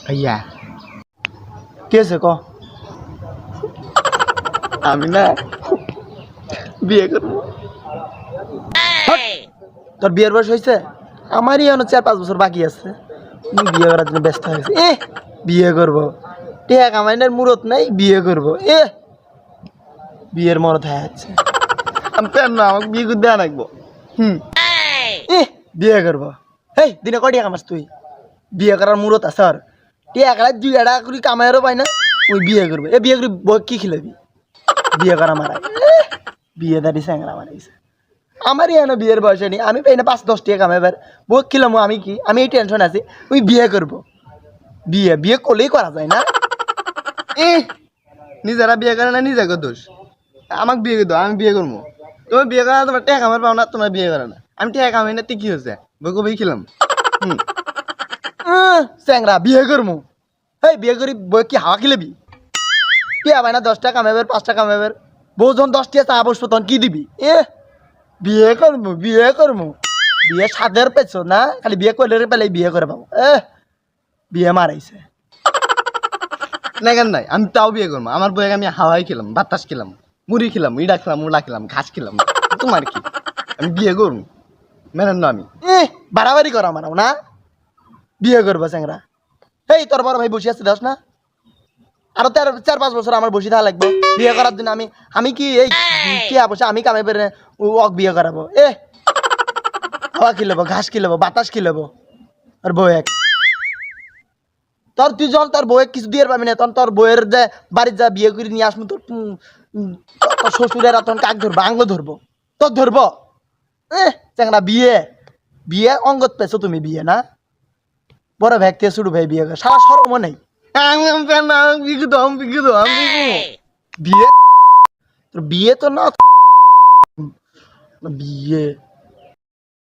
ভাইয়া কে আছে ক আমি না বিয়ে করবো। তোর বিয়ের বয়স হয়েছে? আমারই এখনো 4-5 বছর বাকি আছে। তুই বিয়ে করার জন্য ব্যস্ত হয়ে গেছে। বিয়ে করবো, টিয়া কামাইনের মুরত নাই, বিয়ে করবো। বিয়ের মরত হয়ে যাচ্ছে। আমি পেন না, আমাকে বিয়ে করে দেওয়া লাগবো। বিয়ে করবো। হেই দিনে কয় টাকা কামাস তুই? বিয়ে করার মুরত আছে আর টিয়া কালার 2 টাকা করে কামাইরও পাই না। ওই বিয়ে করবো। বিয়ে করে কি খিলাবি? বিয়ে করা মারা বিয়ে দাঁড়ি স্যাংরা মারাইছে। আমারই এনে বিয়ের বয়সে নেই, আমি পাই না 5-10 টাকা কামাইবার। বউ খিলাম আমি কি? আমি এই টেনশন আছি। ওই বিয়ে করবো। বিয়ে বিয়ে করলেই করা যায় না। নিজেরা বিয়ে করে না, নিজেকে দোষ। আমাকে বিয়ে করে দাও, আমি বিয়ে করবো। তোমার বিয়ে করা তোমার টাকা কামার পাও না, তোমার বিয়ে করে না। আমি টাকা কামাই না, তুই কি হচ্ছে? বই কবেই খিলাম স্যাংরা বিয়ে করবো। এই বিয়ে করি বই কি হাওয়া খিলাবি? টিয়া পাই না 10 টাকা কামাইবার, 5 টাকা কামাইবার। বউ যখন 10 টাকা চা বসবো তখন কি দিবি? বিয়ে করবো, বিয়ে করবো। বিয়ে সাদের পেছো না, খালি বিয়ে করলে পেলে বিয়ে করে পাবো। বিয়ে মারাইছে না কেন নাই, আমি তাও বিয়ে করবো। আমার বইয়ে আমি হাওয়াই খেলাম, বাতাস খেলাম, মুড়ি খেলাম, ইডা খেলাম, মুড়া খেলাম, ঘাস খেলাম। তোমার কি? আমি বিয়ে করবো, মেনেন না আমি। বাড়াবাড়ি করা মারাও না, বিয়ে করবো চ্যাংরা। এই তোর বড় ভাই বসে আছে দেখ না, আরো 4-5 বছর আমার বসে থাকা লাগবে বিয়ে করার জন্য। আমি কি এই কি বসে আমি কামে বেরে ওক বিয়ে করাবো? হাওয়া কি লবো, ঘাস কি লবো, বাতাস কি লবো? আর বউ এক তোর, তুই যখন তোর বউয়ে কিছু দিয়ে পাবি না, তখন তোর বউয়ের যে বাড়ির যা বিয়ে করে নিয়ে আসবো, তোর তোর শ্বশুরেরা তখন কাক ধরবো, আঙ্গ ধরবো, তোর ধরবো। চ্যাংরা বিয়ে বিয়ে অঙ্গত পেছো তুমি, বিয়ে না বড় ভাই থেকে ছোট ভাই বিয়ে করে সারা সরম নেই। বিয়ে তোর বিয়ে তো না বিয়ে